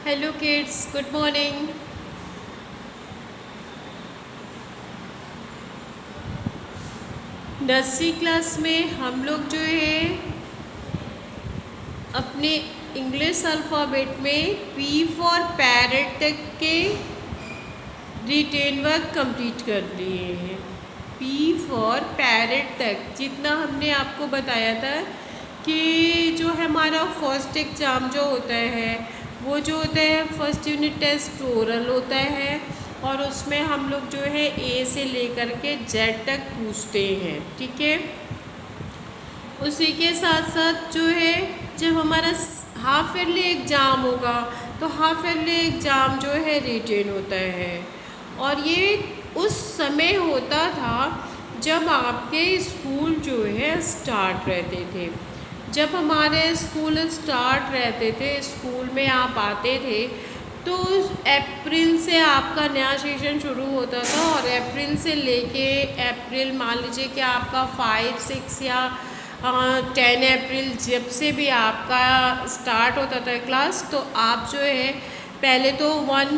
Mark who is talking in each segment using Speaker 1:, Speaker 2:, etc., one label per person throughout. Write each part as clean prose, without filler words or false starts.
Speaker 1: Hello kids, good morning. Nursery class में हम लोग जो है अपने इंग्लिश अल्फ़ाबेट में पी फॉर पैरेट तक के रिटेन वर्क कंप्लीट कर लिए हैं। पी फॉर पैरेट तक जितना हमने आपको बताया था कि जो है हमारा फर्स्ट एग्ज़ाम जो होता है वो जो होता है फर्स्ट यूनिट टेस्ट ओरल होता है और उसमें हम लोग जो है ए से लेकर के जेड तक पूछते हैं, ठीक है। उसी के साथ साथ जो है जब हमारा हाफ ईयरली एग्ज़ाम होगा तो हाफ ईयरली एग्ज़ाम जो है रिटेन होता है और ये उस समय होता था जब आपके स्कूल जो है स्टार्ट रहते थे। जब हमारे स्कूल स्टार्ट रहते थे, स्कूल में आप आते थे तो अप्रैल से आपका नया सेशन शुरू होता था और अप्रैल से लेके अप्रैल मान लीजिए कि आपका 5, 6 या 10 अप्रैल जब से भी आपका स्टार्ट होता था क्लास, तो आप जो है पहले तो 1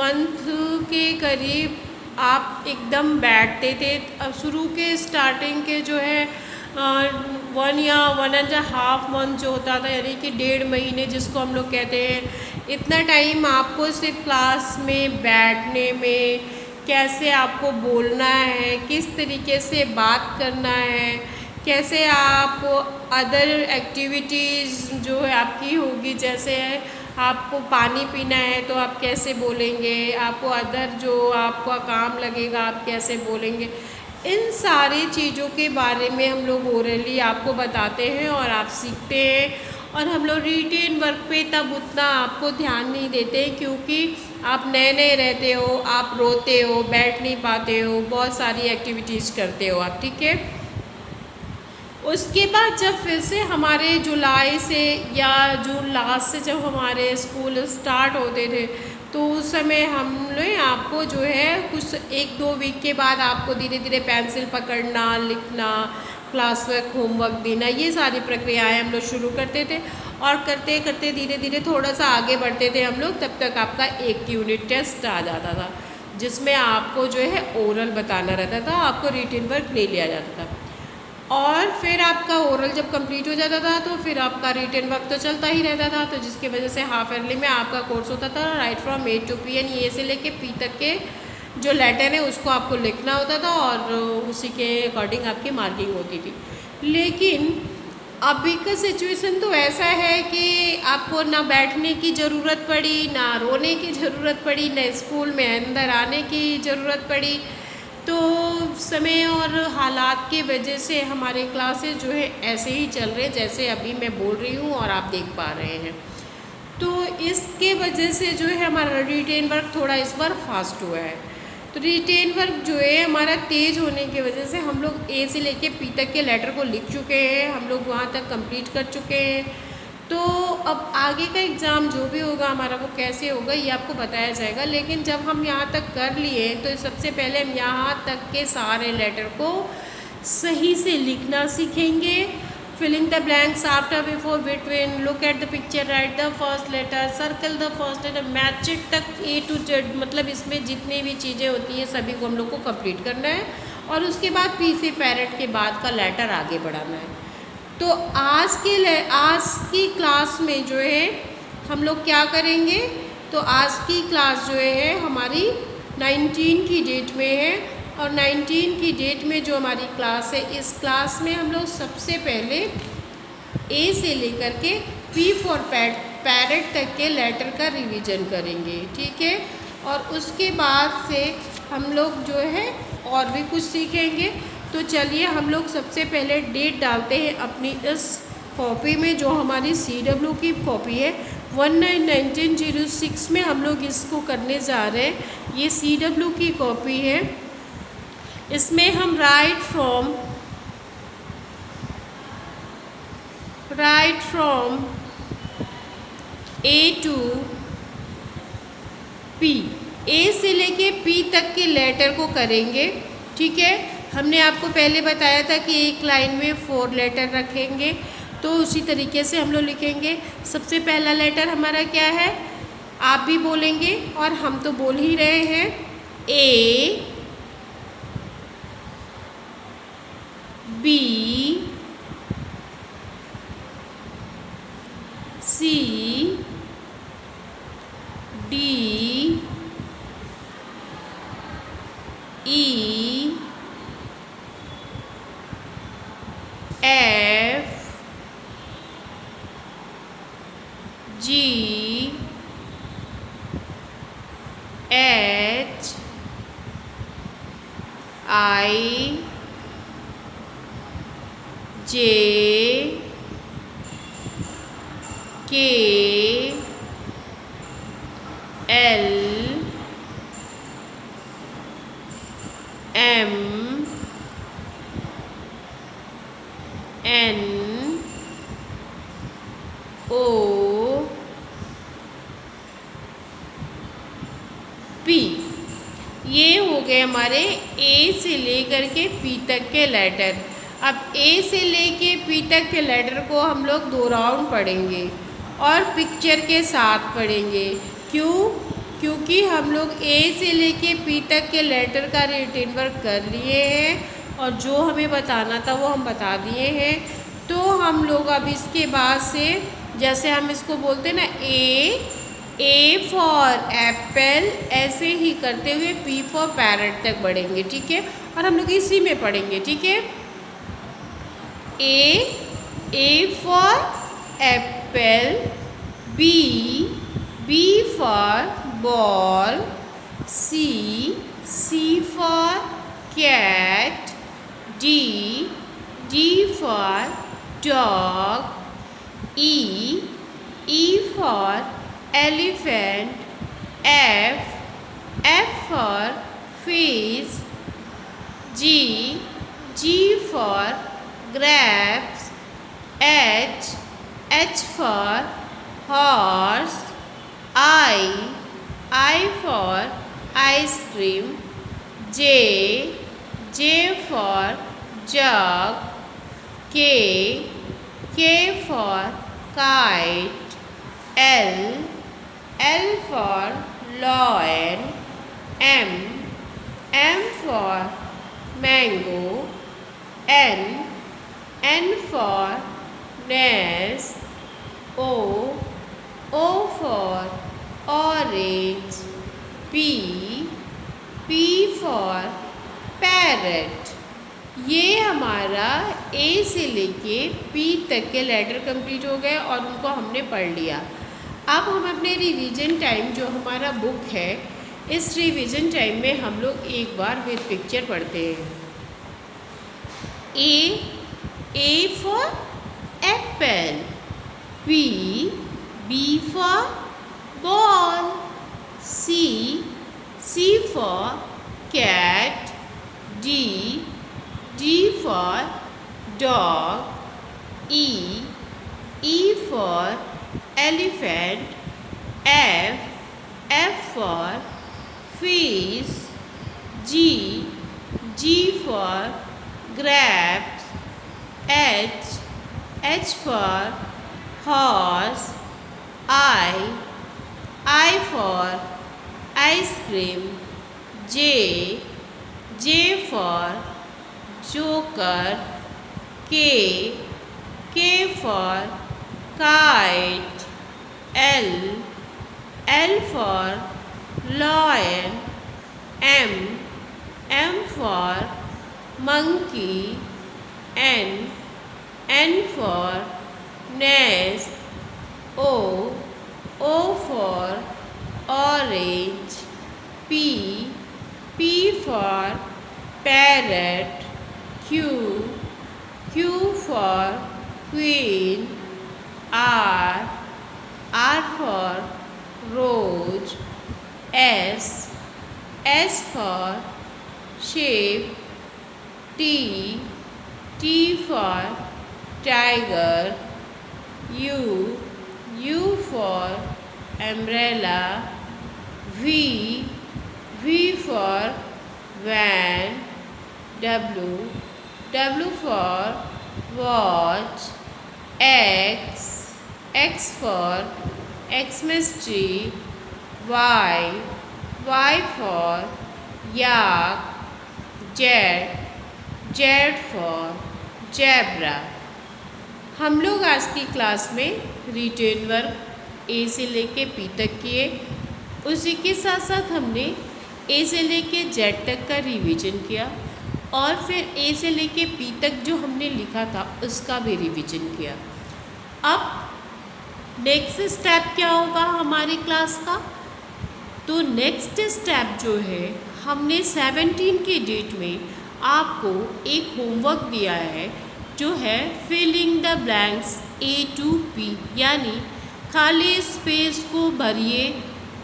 Speaker 1: मंथ के करीब आप एकदम बैठते थे। अब शुरू के स्टार्टिंग के जो है 1 या 1.5 मंथ जो होता था, यानी कि 1.5 महीने जिसको हम लोग कहते हैं, इतना टाइम आपको सिर्फ क्लास में बैठने में, कैसे आपको बोलना है, किस तरीके से बात करना है, कैसे आप अदर एक्टिविटीज़ जो है आपकी होगी, जैसे आपको पानी पीना है तो आप कैसे बोलेंगे, आपको अदर जो आपका काम लगेगा आप कैसे बोलेंगे, इन सारी चीज़ों के बारे में हम लोग ओरली आपको बताते हैं और आप सीखते हैं। और हम लोग रिटेन वर्क पे तब उतना आपको ध्यान नहीं देते क्योंकि आप नए नए रहते हो, आप रोते हो, बैठ नहीं पाते हो, बहुत सारी एक्टिविटीज़ करते हो आप, ठीक है। उसके बाद जब फिर से हमारे जुलाई से या जून लास्ट से जब हमारे स्कूल स्टार्ट होते थे तो उस समय हम लोग आपको जो है कुछ 1-2 वीक के बाद आपको धीरे धीरे पेंसिल पकड़ना, लिखना, क्लास वर्क, होमवर्क देना, ये सारी प्रक्रियाएं हम लोग शुरू करते थे और करते करते धीरे धीरे थोड़ा सा आगे बढ़ते थे हम लोग। तब तक आपका एक यूनिट टेस्ट आ जाता था जिसमें आपको जो है ओरल बताना रहता था, आपको रिटन वर्क ले लिया जाता था और फिर आपका ओरल जब कंप्लीट हो जाता था तो फिर आपका रिटन वर्क तो चलता ही रहता था। तो जिसकी वजह से हाफ ईयरली में आपका कोर्स होता था right from A to P, यानी ए से लेके पी तक के जो लेटर है उसको आपको लिखना होता था और उसी के अकॉर्डिंग आपकी मार्किंग होती थी। लेकिन अभी का सिचुएशन तो ऐसा है कि आपको ना बैठने की ज़रूरत पड़ी, ना रोने की ज़रूरत पड़ी, ना स्कूल में अंदर आने की ज़रूरत पड़ी। तो समय और हालात की वजह से हमारे क्लासेस जो है ऐसे ही चल रहे हैं जैसे अभी मैं बोल रही हूँ और आप देख पा रहे हैं। तो इसके वजह से जो है हमारा रिटेन वर्क थोड़ा इस बार फास्ट हुआ है। तो रिटेन वर्क जो है हमारा तेज़ होने की वजह से हम लोग ए से लेके पी तक के लेटर को लिख चुके हैं, हम लोग वहाँ तक कंप्लीट कर चुके हैं। तो अब आगे का एग्ज़ाम जो भी होगा हमारा वो कैसे होगा ये आपको बताया जाएगा। लेकिन जब हम यहाँ तक कर लिए तो सबसे पहले हम यहाँ तक के सारे लेटर को सही से लिखना सीखेंगे। Filling the blanks after, before, between, look at the picture, write the first letter, circle the first letter, match it तक ए टू जेड, मतलब इसमें जितनी भी चीज़ें होती हैं सभी को हम लोग को कंप्लीट करना है और उसके बाद पी से पैरेट के बाद का लेटर आगे बढ़ाना है। तो आज की क्लास में जो है हम लोग क्या करेंगे, तो आज की क्लास जो है हमारी 19 की डेट में है और 19 की डेट में जो हमारी क्लास है, इस क्लास में हम लोग सबसे पहले ए से लेकर के पी फॉर पैरेट तक के लेटर का रिवीजन करेंगे, ठीक है। और उसके बाद से हम लोग जो है और भी कुछ सीखेंगे। तो चलिए हम लोग सबसे पहले डेट डालते हैं अपनी इस कॉपी में जो हमारी CW की कॉपी है 1906 में हम लोग इसको करने जा रहे हैं। ये CW की कॉपी है, इसमें हम write from A to P, A से लेके पी तक के लेटर को करेंगे, ठीक है। हमने आपको पहले बताया था कि एक लाइन में 4 लेटर रखेंगे, तो उसी तरीके से हम लोग लिखेंगे। सबसे पहला लेटर हमारा क्या है, आप भी बोलेंगे और हम तो बोल ही रहे हैं। A B C D E F G H I J K L M N O P। ये हो गए हमारे ए से लेकर के पी तक के लेटर। अब ए से लेके पी तक के लेटर को हम लोग 2 राउंड पढ़ेंगे और पिक्चर के साथ पढ़ेंगे। क्यों? क्योंकि हम लोग ए से लेके पी तक के लेटर का रिटेन वर्क कर लिए हैं और जो हमें बताना था वो हम बता दिए हैं। तो हम लोग अब इसके बाद से जैसे हम इसको बोलते हैं ना ए फॉर एप्पल, ऐसे ही करते हुए पी फॉर पैरट तक बढ़ेंगे। ठीक है, और हम लोग इसी में पढ़ेंगे। ठीक है, A for apple, B for ball, C for cat, D for dog, E for elephant, F for fish, G for grapes, H for horse, I for ice cream, J for jug, K for kite, L for lion, M for mango, N for nest, O for orange, P for parrot। ये हमारा ए से लेके P तक के letter complete हो गए और उनको हमने पढ़ लिया। अब हम अपने रिवीजन टाइम जो हमारा बुक है, इस रिवीजन टाइम में हम लोग एक बार विद पिक्चर पढ़ते हैं। A for apple, B for ball, C for cat, D for dog, E for elephant, F for fish, G for grapes, H for horse, I for ice cream, J for joker, K for kite, L for lion, M for monkey, N for nest, O for orange, P for parrot, Q for queen, R for rose, S for sheep, T for tiger, U for umbrella, V for van, W for watch, X for Xmas tree, Y, Y for yak, Z, Z for zebra। हम लोग आज की class में retain work ए से लेके P तक किए, उसी के साथ साथ हमने ए से लेके जेड तक का रिवीजन किया और फिर ए से लेके पी तक जो हमने लिखा था उसका भी रिवीजन किया। अब नेक्स्ट स्टेप क्या होगा हमारी क्लास का? तो नेक्स्ट स्टेप जो है, हमने 17 के डेट में आपको एक होमवर्क दिया है जो है filling the blanks A to P, यानी खाली स्पेस को भरिए,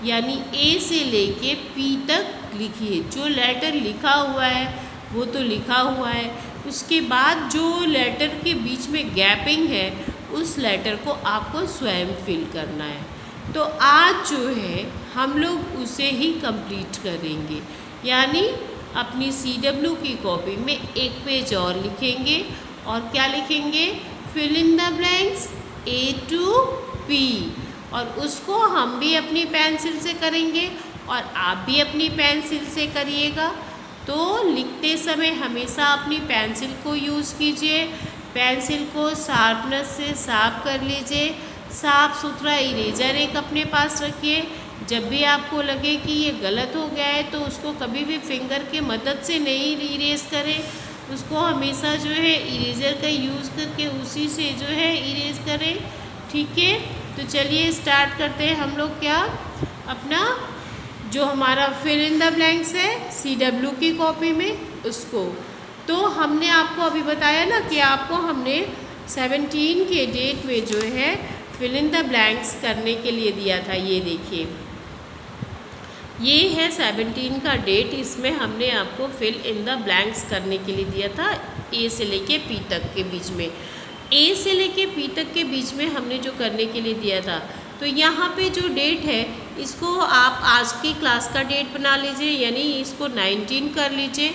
Speaker 1: यानी A से लेके P तक लिखिए। जो लेटर लिखा हुआ है वो तो लिखा हुआ है, उसके बाद जो लेटर के बीच में गैपिंग है उस लेटर को आपको स्वयं फिल करना है। तो आज जो है हम लोग उसे ही कंप्लीट करेंगे, यानी अपनी CW की कॉपी में एक पेज और लिखेंगे और क्या लिखेंगे? Fill in the blanks A to P, और उसको हम भी अपनी पेंसिल से करेंगे और आप भी अपनी पेंसिल से करिएगा। तो लिखते समय हमेशा अपनी पेंसिल को यूज़ कीजिए, पेंसिल को शार्पनर से साफ कर लीजिए, साफ़ सुथरा इरेजर एक अपने पास रखिए। जब भी आपको लगे कि ये गलत हो गया है तो उसको कभी भी फिंगर के मदद से नहीं इरेज करें, उसको हमेशा जो है इरेजर का यूज़ करके उसी से जो है इरेज करें। ठीक है, तो चलिए स्टार्ट करते हैं हम लोग क्या अपना जो हमारा फिल इन द ब्लैंक्स है CW की कॉपी में उसको। तो हमने आपको अभी बताया ना कि आपको हमने 17 के डेट में जो है फिल इन द ब्लैंक्स करने के लिए दिया था। ये देखिए, ये है 17 का डेट, इसमें हमने आपको फिल इन द ब्लैंक्स करने के लिए दिया था A से लेके P तक के बीच में। A से लेके P तक के बीच में हमने जो करने के लिए दिया था, तो यहाँ पे जो डेट है इसको आप आज की क्लास का डेट बना लीजिए, यानी इसको 19 कर लीजिए।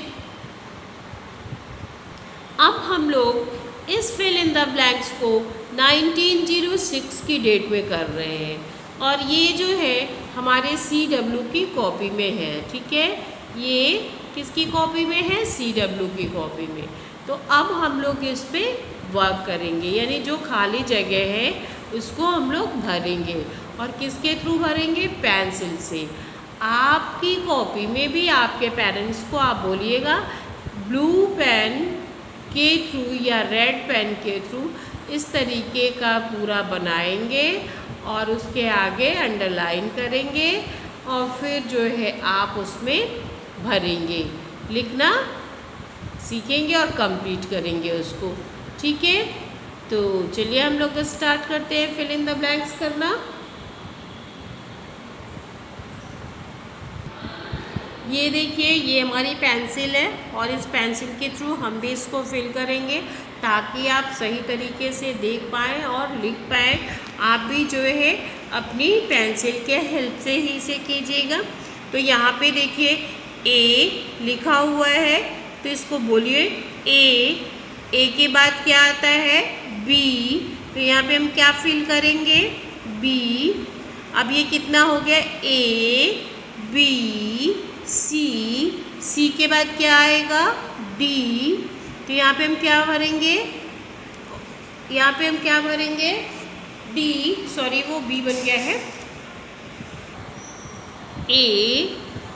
Speaker 1: अब हम लोग इस फिल इन द ब्लैंक्स को 1906 की डेट में कर रहे हैं और ये जो है हमारे CW की कॉपी में है। ठीक है, ये किसकी कॉपी में है? CW की कॉपी में। तो अब हम लोग इस पे वर्क करेंगे, यानी जो खाली जगह है उसको हम लोग भरेंगे और किसके थ्रू भरेंगे? पेंसिल से। आपकी कॉपी में भी आपके पेरेंट्स को आप बोलिएगा ब्लू पेन के थ्रू या रेड पेन के थ्रू इस तरीके का पूरा बनाएंगे और उसके आगे अंडरलाइन करेंगे और फिर जो है आप उसमें भरेंगे, लिखना सीखेंगे और कंप्लीट करेंगे उसको। ठीक है, तो चलिए हम लोग स्टार्ट करते हैं फिल इन द ब्लैंक्स करना। ये देखिए, ये हमारी पेंसिल है और इस पेंसिल के थ्रू हम भी इसको फिल करेंगे ताकि आप सही तरीके से देख पाएँ और लिख पाएँ। आप भी जो है अपनी पेंसिल के हेल्प से ही इसे कीजिएगा। तो यहाँ पे देखिए A लिखा हुआ है, तो इसको बोलिए A के बाद क्या आता है? B, तो यहाँ पे हम क्या फिल करेंगे? B। अब ये कितना हो गया? A B C के बाद क्या आएगा? D, तो यहाँ पे हम क्या भरेंगे? यहाँ पे हम क्या भरेंगे? D, सॉरी वो B बन गया है।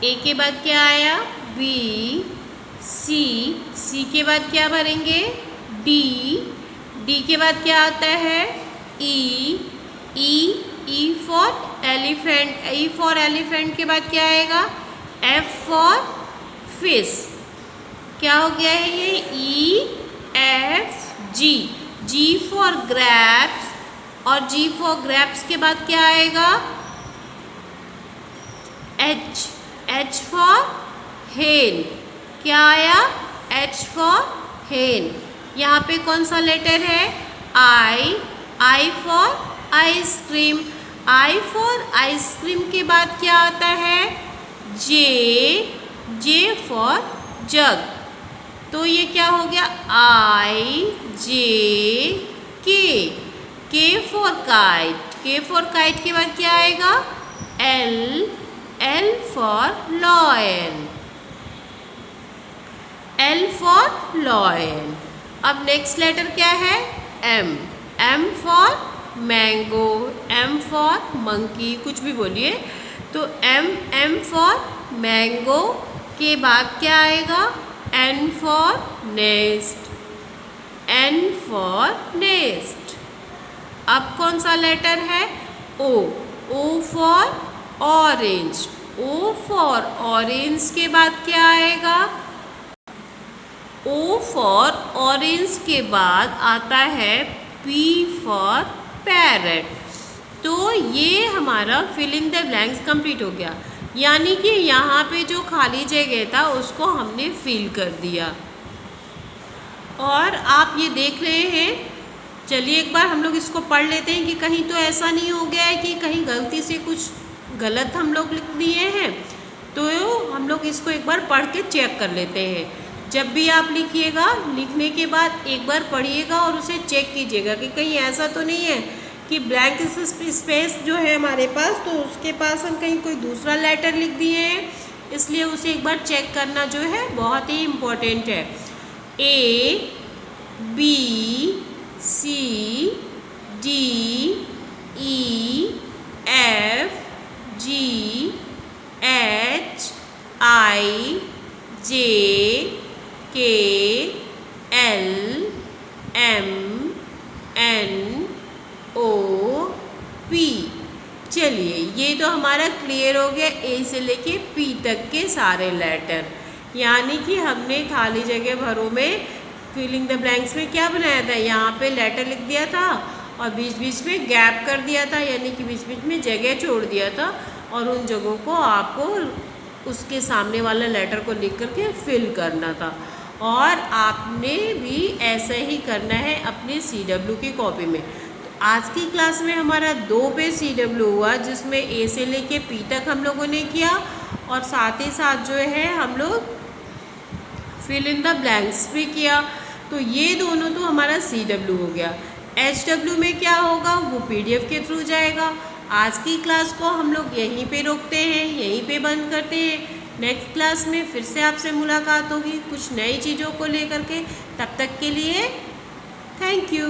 Speaker 1: A के बाद क्या आया? B C के बाद क्या भरेंगे? D के बाद क्या आता है? E for elephant, E for elephant के बाद क्या आएगा? F for fish. क्या हो गया है ये? EF G फॉर ग्रैप्स, और G फॉर ग्रैप्स के बाद क्या आएगा? H फॉर हेन। क्या आया? H फॉर हेन। यहाँ पे कौन सा लेटर है? I for ice cream. I for ice cream के बाद क्या आता है? J for jug. तो ये क्या हो गया? K for kite. K for kite के बाद क्या आएगा? L L for lion. L for lion. अब नेक्स्ट लेटर क्या है? M. M for mango. M for monkey. कुछ भी बोलिए. तो M for mango के बाद क्या आएगा? N for nest. N for nest. अब कौन सा लेटर है? O. O for orange. O for orange के बाद क्या आएगा? O for orange के बाद आता है P for parrot. तो ये हमारा fill in the blanks complete हो गया, यानी कि यहाँ पे जो खाली जगह था उसको हमने फिल कर दिया। और आप ये देख रहे हैं, चलिए एक बार हम लोग इसको पढ़ लेते हैं कि कहीं तो ऐसा नहीं हो गया है कि कहीं गलती से कुछ गलत हम लोग लिख दिए हैं। तो हम लोग इसको एक बार पढ़ के चेक कर लेते हैं। जब भी आप लिखिएगा, लिखने के बाद एक बार पढ़िएगा और उसे चेक कीजिएगा कि कहीं ऐसा तो नहीं है कि ब्लैंक स्पेस जो है हमारे पास, तो उसके पास हम कहीं कोई दूसरा लेटर लिख दिए हैं। इसलिए उसे एक बार चेक करना जो है बहुत ही इम्पोर्टेंट है। A, B, C, D, E, F, G, H, I, J, K, L, M, N, O, P। चलिए ये तो हमारा क्लियर हो गया A से लेके P तक के सारे लेटर, यानी कि हमने खाली जगह भरों में फिलिंग द ब्लैंक्स में क्या बनाया था, यहाँ पे लेटर लिख दिया था और बीच बीच में गैप कर दिया था, यानी कि बीच बीच में जगह छोड़ दिया था और उन जगहों को आपको उसके सामने वाला लेटर को लिख करके फिल करना था। और आपने भी ऐसा ही करना है अपने CW की कॉपी में। तो आज की क्लास में हमारा 2 पेज CW हुआ, जिसमें A से लेके P तक हम लोगों ने किया और साथ ही साथ जो है हम लोग फिल इन द ब्लैंक्स भी किया। तो ये दोनों तो हमारा CW हो गया। HW में क्या होगा, वो PDF के थ्रू जाएगा। आज की क्लास को हम लोग यहीं पे रोकते हैं, यहीं पे बंद करते हैं। नेक्स्ट क्लास में फिर से आपसे मुलाकात होगी कुछ नई चीज़ों को लेकर के। तब तक के लिए थैंक यू।